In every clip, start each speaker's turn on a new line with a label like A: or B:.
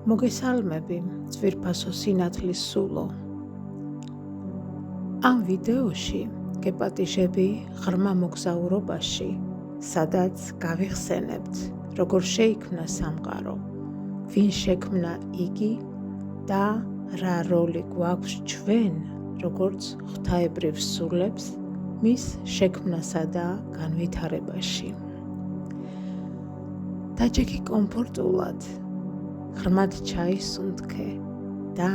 A: მოგესალმები, ძვირფასო სინათლის სულო. ამ ვიდეოში გეპატიჟები ღრმა მოგზაურობაში, სადაც გავიხსენებთ, როგორ შეიქმნა სამყარო, ვინ შექმნა იგი და რა როლი გვაქვს ჩვენ, როგორც ღვთაებრივ სულებს, მის შექმნასა და განვითარებაში. დაჯექი კომფორტულად, ღრმად ჩაისუნთქე და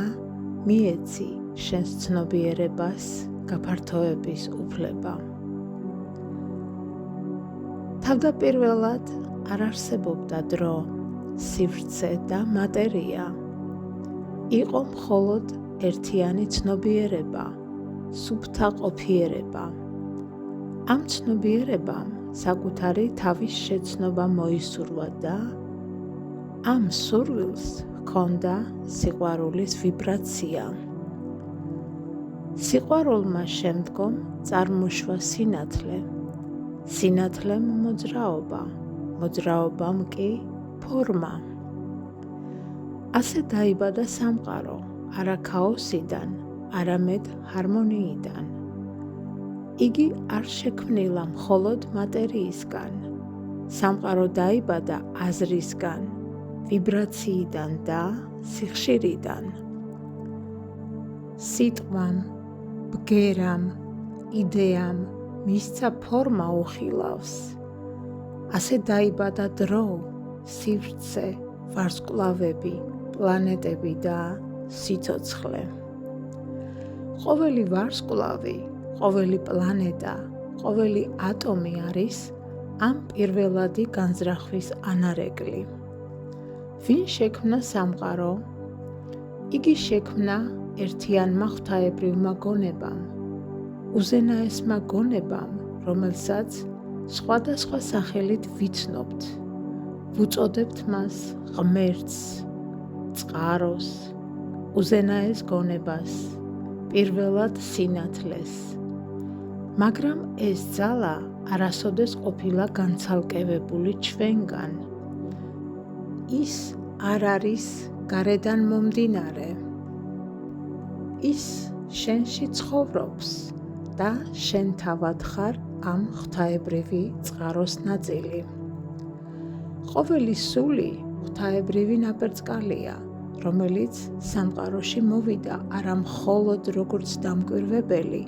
A: მიეცი შენს ცნობიერებას გაფართოების უფლება. თავდაპირველად არ არსებობდა დრო, სივრცე და მატერია. იყო მხოლოდ ერთიანი ცნობიერება, სუფთა ყოფიერება. ამ ცნობიერებამ საკუთარი თავის შეცნობა მოისურვა და ამ სურვილს ჰქონდა სიყვარულის ვიბრაცია. სიყვარულმა შემდგომ წარმოშვა სინათლე, სინათლემ მოძრაობა, მოძრაობამ კი ფორმა. ასე დაიბადა სამყარო, არა ქაოსიდან, არამედ ჰარმონიიდან. იგი არ შექმნილა მხოლოდ მატერიისგან. სამყარო დაიბადა აზრისგან, ვიბრაციიდან და სიხშირიდან. სიტყვამ, ბგერამ, იდეამ მისცა ფორმა უხილავს. ასე დაიბადა დრო, სივრცე, ვარსკვლავები, პლანეტები და სიცოცხლე. ყოველი ვარსკვლავი, ყოველი პლანეტა, ყოველი ატომი არის ამ პირველადი განზრახვის ანარეკლი. ვინ შექმნა სამყარო? იგი შექმნა ერთიანმა ღვთაებრივმა გონებამ, უზენაესმა გონებამ, რომელსაც სხვადასხვა სახელით ვიცნობთ. ვუწოდებთ მას ღმერთს, წყაროს, უზენაეს გონებას, პირველად სინათლეს. მაგრამ ეს ძალა არასოდეს ყოფილა განცალკევებული ჩვენგან. ის არ არის გარედან მომდინარე. ის შენში ცხოვრობს და შენ თავად ხარ ამ ღვთაებრივი წყაროს ნაწილი. ყოველი სული ღვთაებრივი ნაპერწკალია, რომელიც სამყაროში მოვიდა არა მხოლოდ როგორც დამკვირვებელი,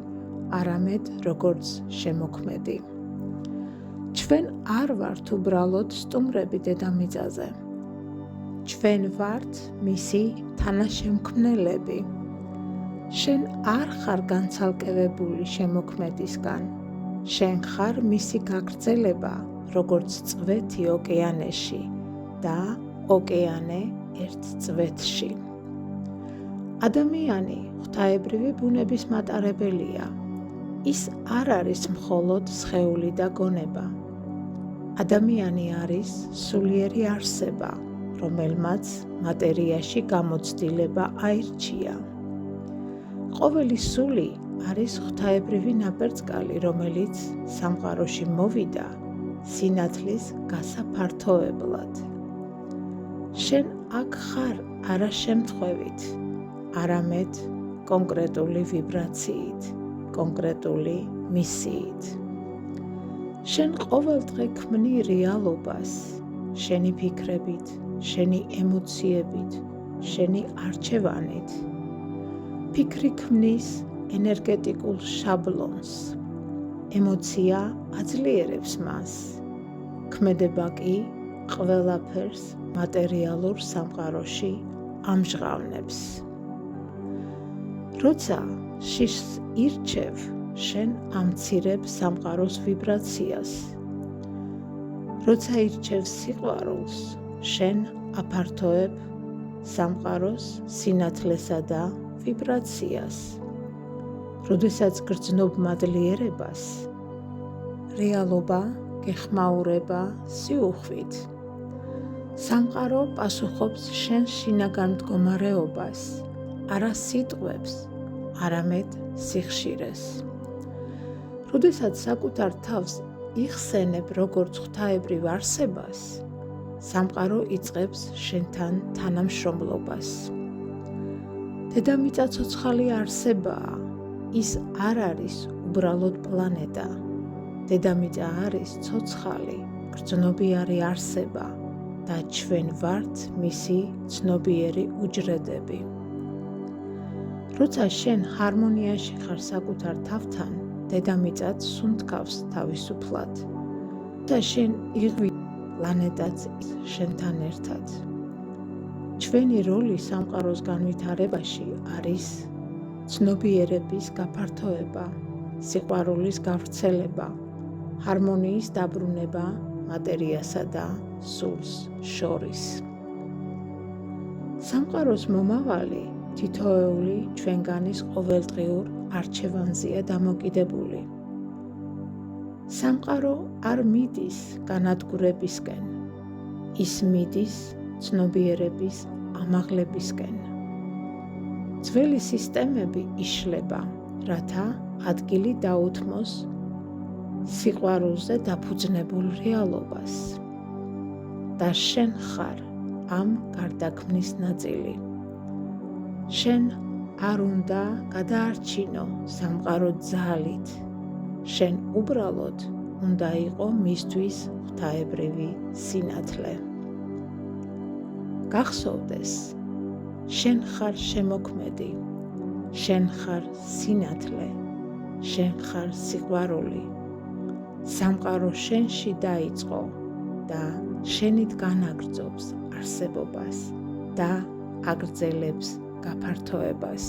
A: არამედ როგორც შემოქმედი. ჩვენ არ ვართ უბრალოდ სტუმრები დედამიწაზე. ჩვენ ვართ მისი თანაშემქმნელები. შენ არ ხარ განცალკევებული შემოქმედისგან. შენ ხარ მისი გაგრძელება, როგორც წვეთი ოკეანეში და ოკეანე ერთ წვეთში. ადამიანი ღვთაებრივი ბუნების მატარებელია. ის არ არის მხოლოდ სხეული და გონება. ადამიანი არის სულიერი არსება, რომელმაც მატერიაში გამოცდილება აირჩია. ყოველი სული არის ღვთაებრივი ნაპერწკალი, რომელიც სამყაროში მოვიდა სინათლის გასაფართოებლად. შენ აქ ხარ არა შემთხვევით, არამედ კონკრეტული ვიბრაციით, კონკრეტული მისიით. შენ ყოველდღე ქმნი რეალობას, შენი ფიქრებით, შენი ემოციებით, შენი არჩევანით. ფიქრი ქმნის ენერგეტიკულ შაბლონს, ემოცია აძლიერებს მას, ქმედება კი ყველაფერს მატერიალურ სამყაროში ამჟღავნებს. როცა შიშს ირჩევ, შენ ამცირებ სამყაროს ვიბრაციას. როცა ირჩევ სიყვარულს, შენ აფართოებ სამყაროს სინათლესა და ვიბრაციას. როდესაც გრძნობ მადლიერებას, რეალობა გეხმაურება სიუხვით. სამყარო პასუხობს შენ შინაგან მდგომარეობას, არა სიტყვებს, არამედ სიხშირეს. როდესაც საკუთარ თავს იხსენებ როგორც ღვთაებრივ არსებას, სამყარო იწყებს შენთან თანამშრომლობას. დედამიწა ცოცხალი არსებაა, ის არ არის უბრალოდ პლანეტა. დედამიწა არის ცოცხალი, გრძნობიარე არსება და ჩვენ ვართ მისი ცნობიერი უჯრედები. როცა შენ ჰარმონიაში ხარ საკუთარ თავთან, დედამიწაც სუნთქავს თავისუფლად. და შენ იღვი პლანეტაც შენთან ერთად. ჩვენი როლი სამყაროს განვითარებაში არის ცნობიერების გაფართოება, სიყვარულის გავრცელება, ჰარმონიის დაბრუნება მატერიასა და სულს შორის. სამყაროს მომავალი თითოეული ჩვენგანის ყოველდღიურ არჩევანზეა დამოკიდებული. სამყარო არ მიდის განადგურებისკენ, ის მიდის ცნობიერების ამაღლებისკენ. ძველი სისტემები იშლება, რათა ადგილი დაუთმოს სიყვარულზე დაფუძნებულ რეალობას. და შენ ხარ ამ გარდაქმნის ნაწილი. შენ არ უნდა გადაარჩინო სამყარო ძალით. შენ უბრალოდ უნდა იყო მისთვის ღვთაებრივი სინათლე. გახსოვდეს, შენ ხარ შემოქმედი, შენ ხარ სინათლე, შენ ხარ სიყვარული. სამყარო შენში დაიწყო და შენით განაგრძობს არსებობას და აგრძელებს გაფართოებას.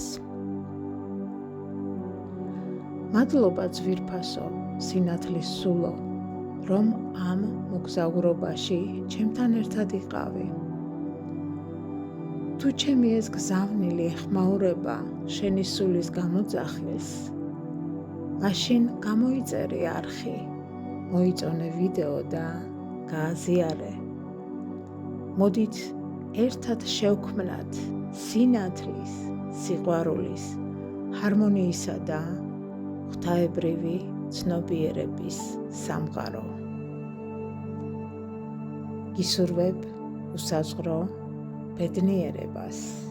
A: მადლობა ძვირფასო, სინათლის სულო, რომ ამ მოგზაურობაში ჩემთან ერთად იყავი. თუ ჩემი ეს გზავნილი ეხმაურება შენი სულის გამოძახილს, მაშინ გამოიწერე არხი, მოიწონე ვიდეო და გააზიარე. მოდით ერთად შევქმნათ სინათლის, სიყვარულის, ჰარმონიისა და ღვთაებრივი ცნობიერების სამყარო. გისურვებ უსაზღრო ბედნიერებას.